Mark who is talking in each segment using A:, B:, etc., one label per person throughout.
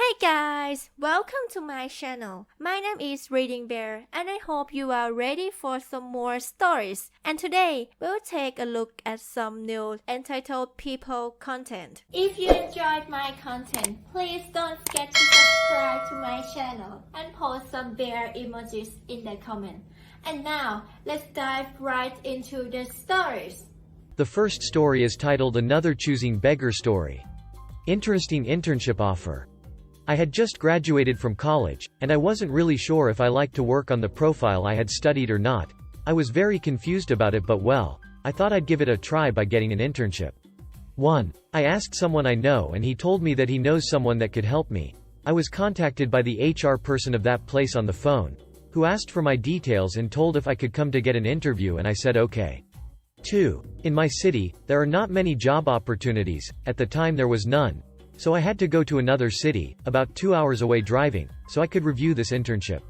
A: Hey guys, welcome to my channel. My name is ReadingBear and I hope you are ready for some more stories. And today, we'll take a look at some new entitled people content. If you enjoyed my content, please don't forget to subscribe to my channel and post some bear emojis in the comment. And now, let's dive right into the stories.
B: The first story is titled Another Choosing Beggar Story. Interesting internship offer. I had just graduated from college, and I wasn't really sure if I liked to work on the profile I had studied or not. I was very confused about it, but well, I thought I'd give it a try by getting an internship. 1. I asked someone I know and he told me that he knows someone that could help me. I was contacted by the HR person of that place on the phone, who asked for my details and told if I could come to get an interview, and I said okay. 2. In my city, there are not many job opportunities. At the time there was none. So I had to go to another city, about 2 hours away driving, so I could review this internship.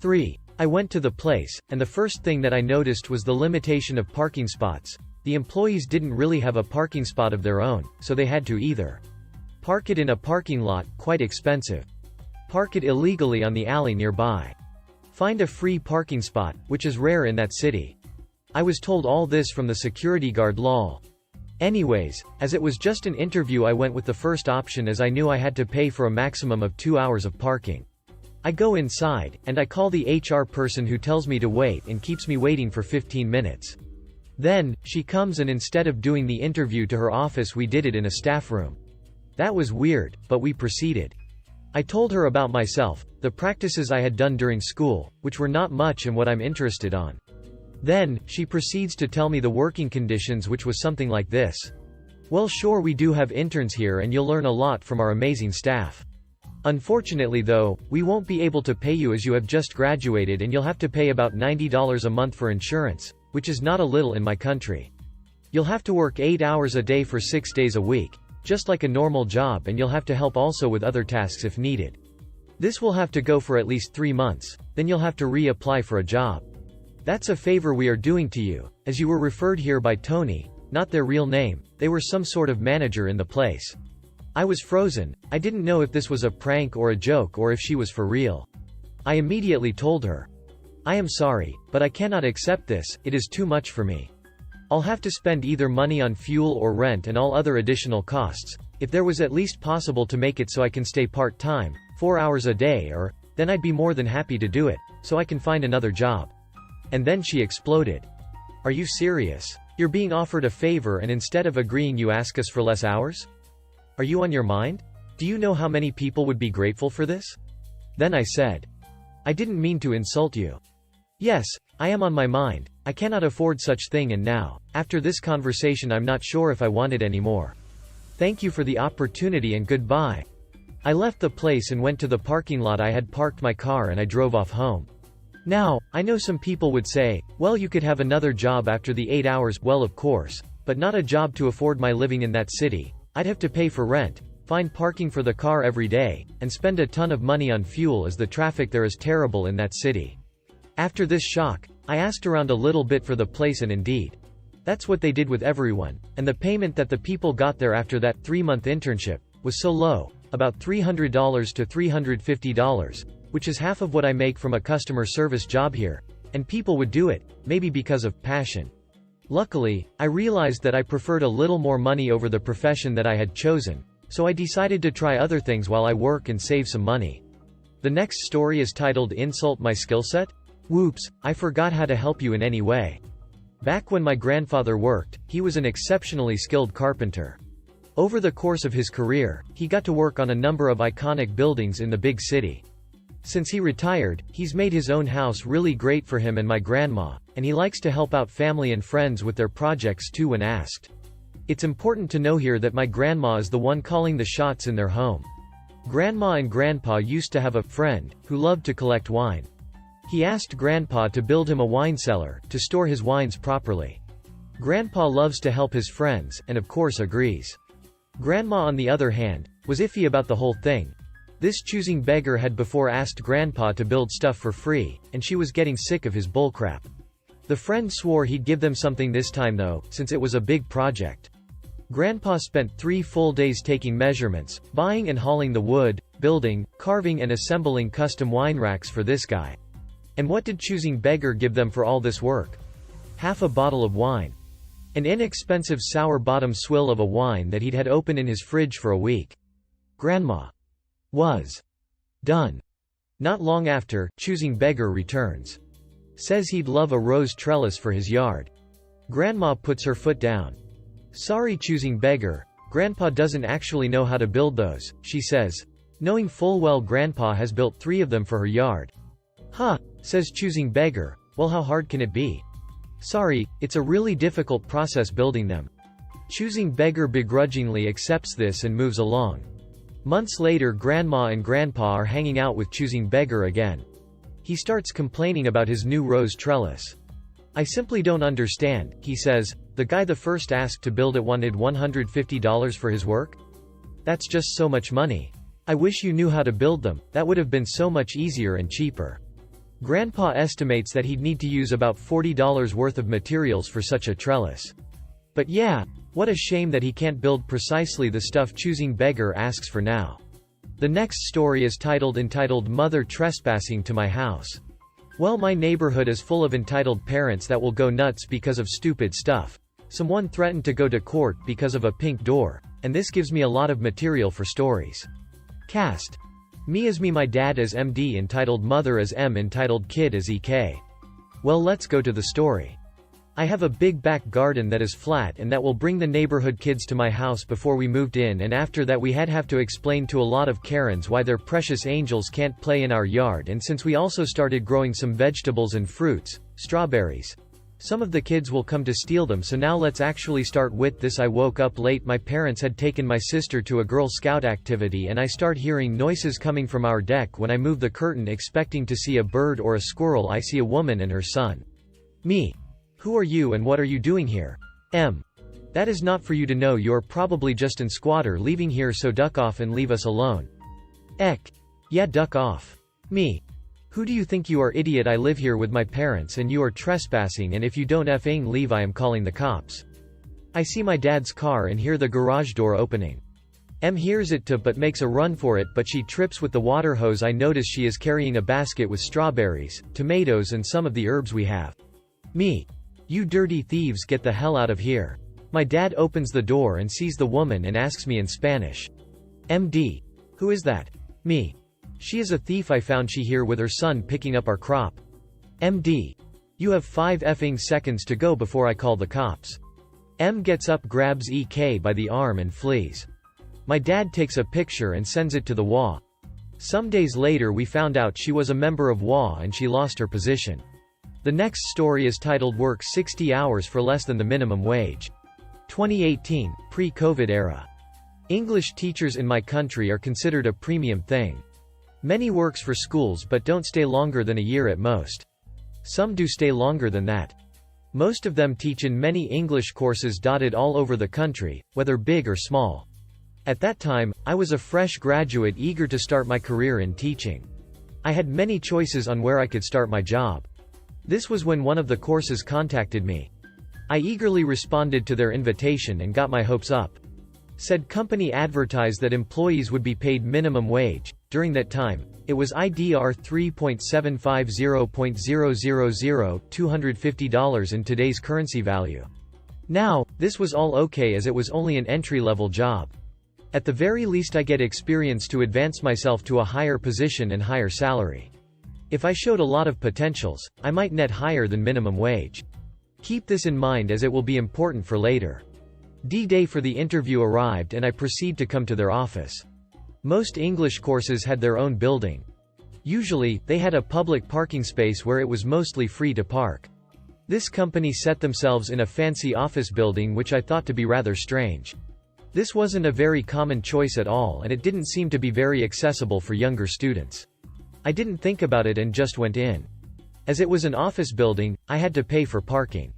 B: 3. I went to the place, and the first thing that I noticed was the limitation of parking spots. The employees didn't really have a parking spot of their own, so they had to either park it in a parking lot, quite expensive, park it illegally on the alley nearby, find a free parking spot, which is rare in that city. I was told all this from the security guard. Lol. Anyways, as it was just an interview, I went with the first option as I knew I had to pay for a maximum of 2 hours of parking. I go inside, and I call the HR person who tells me to wait and keeps me waiting for 15 minutes. Then, she comes and instead of doing the interview to her office, we did it in a staff room. That was weird, but we proceeded. I told her about myself, the practices I had done during school, which were not much and what I'm interested on. Then, she proceeds to tell me the working conditions, which was something like this. Well, sure, we do have interns here and you'll learn a lot from our amazing staff. Unfortunately though, we won't be able to pay you as you have just graduated and you'll have to pay about $90 a month for insurance, which is not a little in my country. You'll have to work 8 hours a day for 6 days a week, just like a normal job, and you'll have to help also with other tasks if needed. This will have to go for at least 3 months, then you'll have to reapply for a job. That's a favor we are doing to you, as you were referred here by Tony, not their real name. They were some sort of manager in the place. I was frozen. I didn't know if this was a prank or a joke or if she was for real. I immediately told her, I am sorry, but I cannot accept this, it is too much for me. I'll have to spend either money on fuel or rent and all other additional costs. If there was at least possible to make it so I can stay part-time, 4 hours a day, or, then I'd be more than happy to do it, so I can find another job. And then she exploded. Are you serious? You're being offered a favor and instead of agreeing you ask us for less hours? Are you on your mind? Do you know how many people would be grateful for this? Then I said, I didn't mean to insult you. Yes, I am on my mind. I cannot afford such thing, and now, after this conversation, I'm not sure if I want it anymore. Thank you for the opportunity and goodbye. I left the place and went to the parking lot I had parked my car, and I drove off home. Now, I know some people would say, well, you could have another job after the 8 hours. Well, of course, but not a job to afford my living in that city. I'd have to pay for rent, find parking for the car every day, and spend a ton of money on fuel as the traffic there is terrible in that city. After this shock, I asked around a little bit for the place, and indeed, that's what they did with everyone, and the payment that the people got there after that 3-month internship was so low, about $300 to $350. Which is half of what I make from a customer service job here. And people would do it, maybe because of passion. Luckily, I realized that I preferred a little more money over the profession that I had chosen, so I decided to try other things while I work and save some money. The next story is titled Insult My Skill Set? Whoops, I forgot how to help you in any way. Back when my grandfather worked, he was an exceptionally skilled carpenter. Over the course of his career, he got to work on a number of iconic buildings in the big city. Since he retired, he's made his own house really great for him and my grandma, and he likes to help out family and friends with their projects too when asked. It's important to know here that my grandma is the one calling the shots in their home. Grandma and Grandpa used to have a friend who loved to collect wine. He asked Grandpa to build him a wine cellar to store his wines properly. Grandpa loves to help his friends, and of course agrees. Grandma, on the other hand, was iffy about the whole thing. This choosing beggar had before asked Grandpa to build stuff for free, and she was getting sick of his bullcrap. The friend swore he'd give them something this time though, since it was a big project. Grandpa spent 3 full days taking measurements, buying and hauling the wood, building, carving and assembling custom wine racks for this guy. And what did choosing beggar give them for all this work? Half a bottle of wine. An inexpensive sour bottom swill of a wine that he'd had open in his fridge for a week. Grandma was done. Not long after, choosing beggar returns. Says he'd love a rose trellis for his yard. Grandma puts her foot down. Sorry, choosing beggar, Grandpa doesn't actually know how to build those, she says, knowing full well Grandpa has built 3 of them for her yard. Huh, says choosing beggar, well, how hard can it be? Sorry, it's a really difficult process building them. Choosing beggar begrudgingly accepts this and moves along. Months later, Grandma and Grandpa are hanging out with choosing beggar again. He starts complaining about his new rose trellis. I simply don't understand, he says, the guy the first asked to build it wanted $150 for his work? That's just so much money. I wish you knew how to build them, that would have been so much easier and cheaper. Grandpa estimates that he'd need to use about $40 worth of materials for such a trellis. But yeah, what a shame that he can't build precisely the stuff choosing beggar asks for now. The next story is entitled Mother Trespassing to My House. Well, my neighborhood is full of entitled parents that will go nuts because of stupid stuff. Someone threatened to go to court because of a pink door, and this gives me a lot of material for stories. Cast. Me as me, my dad as MD, entitled mother as M, entitled kid as EK. Well, let's go to the story. I have a big back garden that is flat and that will bring the neighborhood kids to my house before we moved in, and after that we have to explain to a lot of Karens why their precious angels can't play in our yard, and since we also started growing some vegetables and fruits, strawberries. Some of the kids will come to steal them, so now let's actually start with this. I woke up late. My parents had taken my sister to a Girl Scout activity and I start hearing noises coming from our deck. When I move the curtain expecting to see a bird or a squirrel, I see a woman and her son. Me. Who are you and what are you doing here? M. That is not for you to know, you're probably just an squatter leaving here, so duck off and leave us alone. Ek. Yeah, duck off. Me. Who do you think you are, idiot? I live here with my parents and you are trespassing, and if you don't effing leave I am calling the cops. I see my dad's car and hear the garage door opening. M hears it too but makes a run for it, but she trips with the water hose. I notice she is carrying a basket with strawberries, tomatoes and some of the herbs we have. Me. You dirty thieves, get the hell out of here. My dad opens the door and sees the woman and asks me in Spanish. MD. Who is that? Me. She is a thief. I found she here with her son picking up our crop. MD. You have 5 effing seconds to go before I call the cops. M gets up, grabs EK by the arm and flees. My dad takes a picture and sends it to the HOA. Some days later we found out she was a member of HOA and she lost her position. The next story is titled Work 60 Hours for Less Than the Minimum Wage. 2018, pre-COVID era. English teachers in my country are considered a premium thing. Many works for schools but don't stay longer than a year at most. Some do stay longer than that. Most of them teach in many English courses dotted all over the country, whether big or small. At that time, I was a fresh graduate eager to start my career in teaching. I had many choices on where I could start my job. This was when one of the courses contacted me. I eagerly responded to their invitation and got my hopes up. Said company advertised that employees would be paid minimum wage. During that time, it was IDR 3.750.000, $250 in today's currency value. Now, this was all okay as it was only an entry-level job. At the very least I get experience to advance myself to a higher position and higher salary. If I showed a lot of potentials, I might net higher than minimum wage. Keep this in mind as it will be important for later. D-Day for the interview arrived and I proceed to come to their office. Most English courses had their own building. Usually, they had a public parking space where it was mostly free to park. This company set themselves in a fancy office building, which I thought to be rather strange. This wasn't a very common choice at all, and it didn't seem to be very accessible for younger students. I didn't think about it and just went in. As it was an office building, I had to pay for parking.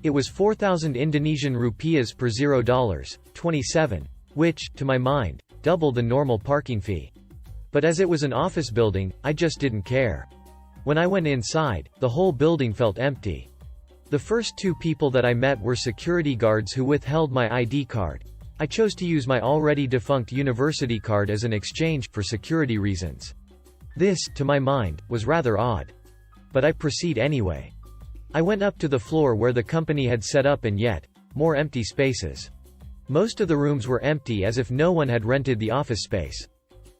B: It was 4,000 Indonesian rupiahs per $0, 27, which, to my mind, doubled the normal parking fee. But as it was an office building, I just didn't care. When I went inside, the whole building felt empty. The first 2 people that I met were security guards who withheld my ID card. I chose to use my already defunct university card as an exchange, for security reasons. This, to my mind, was rather odd. But I proceed anyway. I went up to the floor where the company had set up and yet more empty spaces. Most of the rooms were empty, as if no one had rented the office space.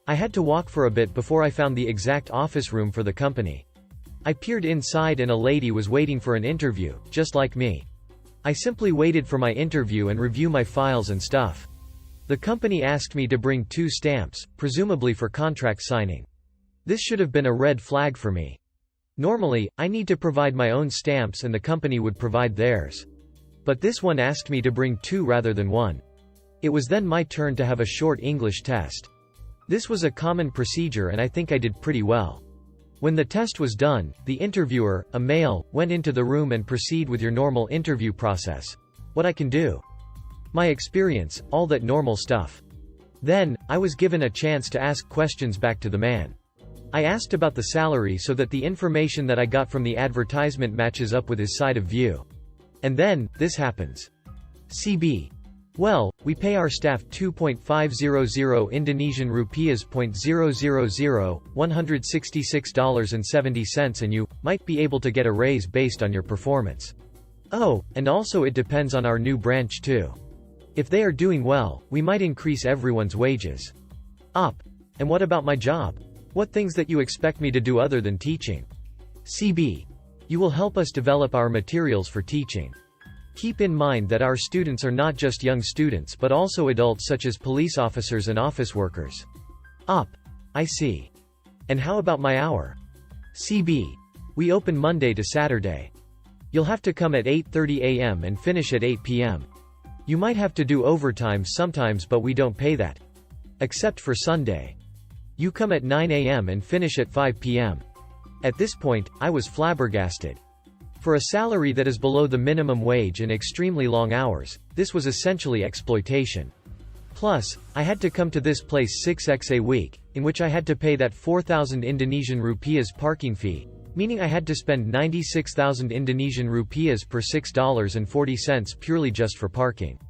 B: I had to walk for a bit before I found the exact office room for the company. I peered inside and a lady was waiting for an interview, just like me. I simply waited for my interview and review my files and stuff. The company asked me to bring 2 stamps, presumably for contract signing. This should have been a red flag for me. Normally, I need to provide my own stamps and the company would provide theirs. But this one asked me to bring 2 rather than 1. It was then my turn to have a short English test. This was a common procedure and I think I did pretty well. When the test was done, the interviewer, a male, went into the room and proceed with your normal interview process. What I can do? My experience, all that normal stuff. Then, I was given a chance to ask questions back to the man. I asked about the salary so that the information that I got from the advertisement matches up with his side of view. And then, this happens. CB. Well, we pay our staff 2.500 Indonesian rupiahs .000, $166.70, and you might be able to get a raise based on your performance. Oh, and also it depends on our new branch too. If they are doing well, we might increase everyone's wages. Up. And what about my job? What things that you expect me to do other than teaching? CB. You will help us develop our materials for teaching. Keep in mind that our students are not just young students but also adults such as police officers and office workers. Up. I see. And how about my hour? CB. We open Monday to Saturday. You'll have to come at 8:30 a.m. and finish at 8 p.m. You might have to do overtime sometimes but we don't pay that. Except for Sunday. You come at 9 a.m. and finish at 5 p.m. At this point, I was flabbergasted. For a salary that is below the minimum wage and extremely long hours, this was essentially exploitation. Plus, I had to come to this place 6x a week, in which I had to pay that 4,000 Indonesian rupiahs parking fee, meaning I had to spend 96,000 Indonesian rupiahs per $6.40 purely just for parking.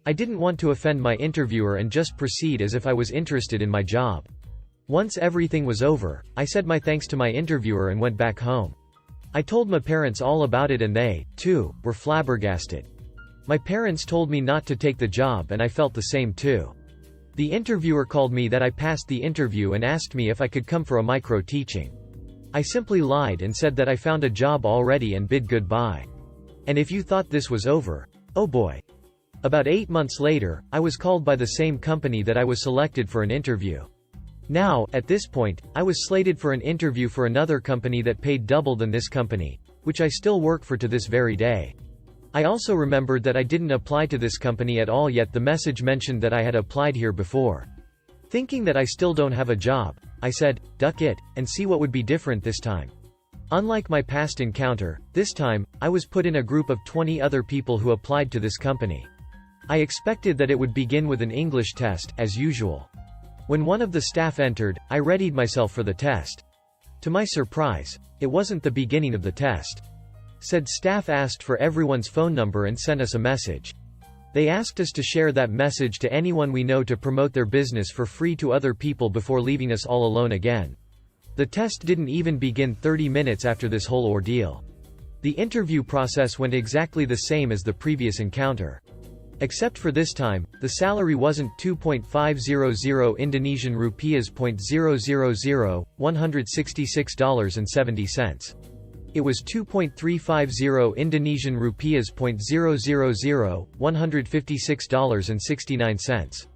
B: I didn't want to offend my interviewer and just proceed as if I was interested in my job. Once everything was over, I said my thanks to my interviewer and went back home. I told my parents all about it and they, too, were flabbergasted. My parents told me not to take the job and I felt the same too. The interviewer called me that I passed the interview and asked me if I could come for a micro teaching. I simply lied and said that I found a job already and bid goodbye. And if you thought this was over, oh boy. About 8 months later, I was called by the same company that I was selected for an interview. Now, at this point, I was slated for an interview for another company that paid double than this company, which I still work for to this very day. I also remembered that I didn't apply to this company at all yet the message mentioned that I had applied here before. Thinking that I still don't have a job, I said, duck it, and see what would be different this time. Unlike my past encounter, this time, I was put in a group of 20 other people who applied to this company. I expected that it would begin with an English test, as usual. When one of the staff entered, I readied myself for the test. To my surprise, it wasn't the beginning of the test. Said staff asked for everyone's phone number and sent us a message. They asked us to share that message to anyone we know to promote their business for free to other people before leaving us all alone again. The test didn't even begin 30 minutes after this whole ordeal. The interview process went exactly the same as the previous encounter. Except for this time, the salary wasn't 2.500 Indonesian rupiahs .000, $166.70. It was 2.350 Indonesian rupiahs .000, $156.69.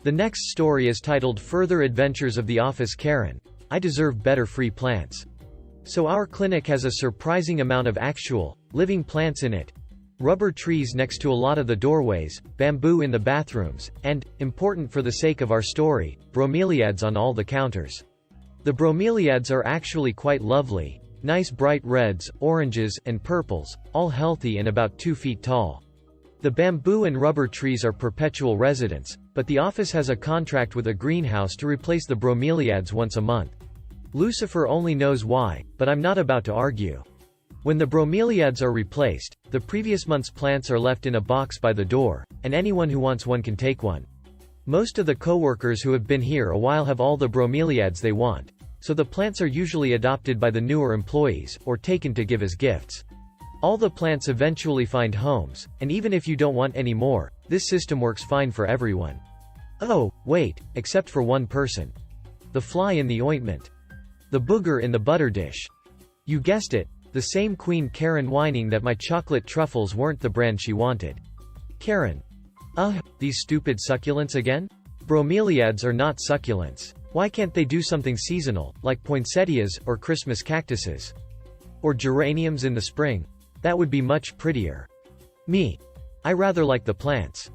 B: The next story is titled Further Adventures of the Office Karen. I deserve better free plants. So our clinic has a surprising amount of actual, living plants in it. Rubber trees next to a lot of the doorways, bamboo in the bathrooms, and, important for the sake of our story, bromeliads on all the counters. The bromeliads are actually quite lovely, nice bright reds, oranges, and purples, all healthy and about 2 feet tall. The bamboo and rubber trees are perpetual residents, but the office has a contract with a greenhouse to replace the bromeliads once a month. Lucifer only knows why, but I'm not about to argue. When the bromeliads are replaced, the previous month's plants are left in a box by the door, and anyone who wants one can take one. Most of the co-workers who have been here a while have all the bromeliads they want, so the plants are usually adopted by the newer employees, or taken to give as gifts. All the plants eventually find homes, and even if you don't want any more, this system works fine for everyone. Oh, wait, except for one person. The fly in the ointment. The booger in the butter dish. You guessed it, the same Queen Karen whining that my chocolate truffles weren't the brand she wanted. Karen. These stupid succulents again? Bromeliads are not succulents. Why can't they do something seasonal, like poinsettias, or Christmas cactuses? Or geraniums in the spring? That would be much prettier. Me. I rather like the plants.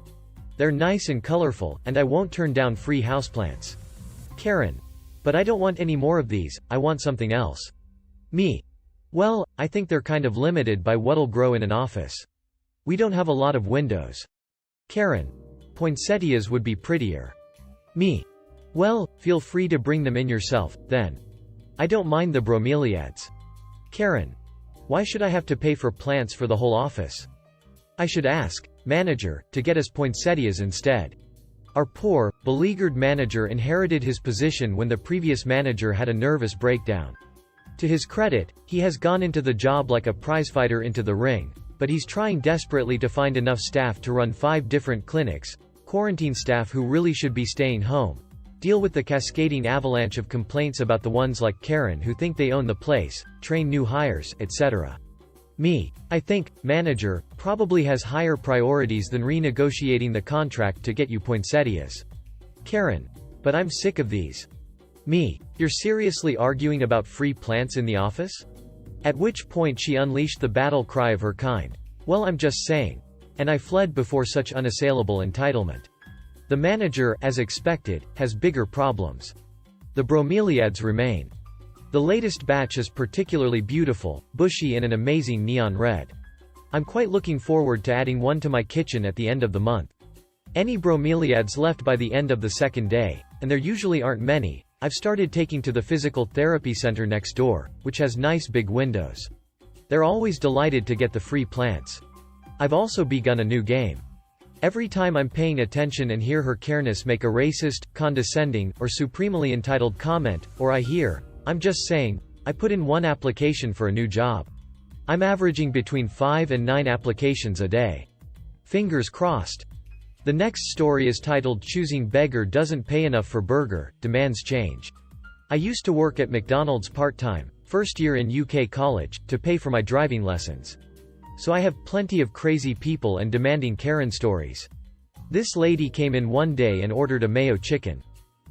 B: They're nice and colorful, and I won't turn down free houseplants. Karen. But I don't want any more of these, I want something else. Me. Well, I think they're kind of limited by what'll grow in an office. We don't have a lot of windows. Karen. Poinsettias would be prettier. Me. Well, feel free to bring them in yourself, then. I don't mind the bromeliads. Karen. Why should I have to pay for plants for the whole office? I should ask, manager, to get us poinsettias instead. Our poor, beleaguered manager inherited his position when the previous manager had a nervous breakdown. To his credit, he has gone into the job like a prizefighter into the ring, but he's trying desperately to find enough staff to run 5 different clinics, quarantine staff who really should be staying home, deal with the cascading avalanche of complaints about the ones like Karen who think they own the place, train new hires, etc. Me. I think, manager, probably has higher priorities than renegotiating the contract to get you poinsettias. Karen. But I'm sick of these. Me. You're seriously arguing about free plants in the office? At which point she unleashed the battle cry of her kind. Well, I'm just saying. And I fled before such unassailable entitlement. The manager, as expected, has bigger problems. The bromeliads remain. The latest batch is particularly beautiful, bushy and an amazing neon red. I'm quite looking forward to adding one to my kitchen at the end of the month. Any bromeliads left by the end of the second day, and there usually aren't many, I've started taking to the physical therapy center next door, which has nice big windows. They're always delighted to get the free plants. I've also begun a new game. Every time I'm paying attention and hear her Careness make a racist, condescending, or supremely entitled comment, or I hear, I'm just saying, I put in 1 application for a new job. I'm averaging between 5 and 9 applications a day. Fingers crossed. The next story is titled Choosing Beggar Doesn't Pay Enough for Burger, Demands Change. I used to work at McDonald's part-time, first year in UK college, to pay for my driving lessons. So I have plenty of crazy people and demanding Karen stories. This lady came in one day and ordered a mayo chicken.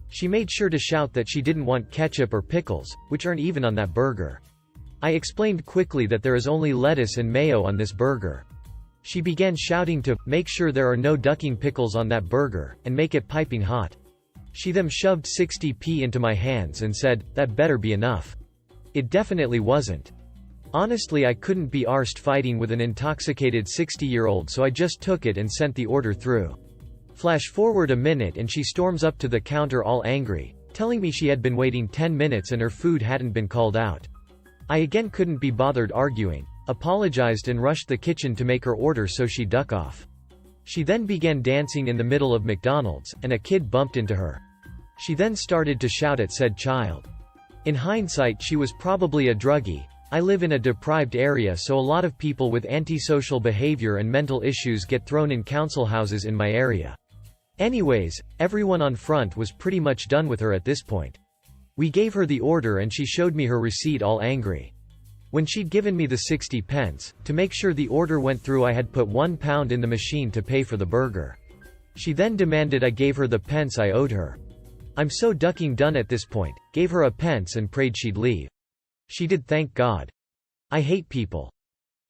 B: She made sure to shout that she didn't want ketchup or pickles, which aren't even on that burger. I explained quickly that there is only lettuce and mayo on this burger. She began shouting to make sure there are no ducking pickles on that burger, and make it piping hot. She then shoved 60p into my hands and said, that better be enough. It definitely wasn't. Honestly, I couldn't be arsed fighting with an intoxicated 60-year-old, so I just took it and sent the order through. Flash forward a minute and she storms up to the counter all angry, telling me she had been waiting 10 minutes and her food hadn't been called out. I again couldn't be bothered arguing, apologized and rushed the kitchen to make her order so she'd duck off. She then began dancing in the middle of McDonald's, and a kid bumped into her. She then started to shout at said child. In hindsight, she was probably a druggie. I live in a deprived area, so a lot of people with antisocial behavior and mental issues get thrown in council houses in my area. Anyways, everyone on front was pretty much done with her at this point. We gave her the order and she showed me her receipt all angry. When she'd given me the 60 pence, to make sure the order went through I had put £1 in the machine to pay for the burger. She then demanded I gave her the pence I owed her. I'm so ducking done at this point, gave her a pence and prayed she'd leave. She did, thank God. I hate people.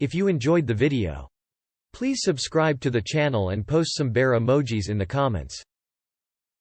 B: If you enjoyed the video, please subscribe to the channel and post some bear emojis in the comments.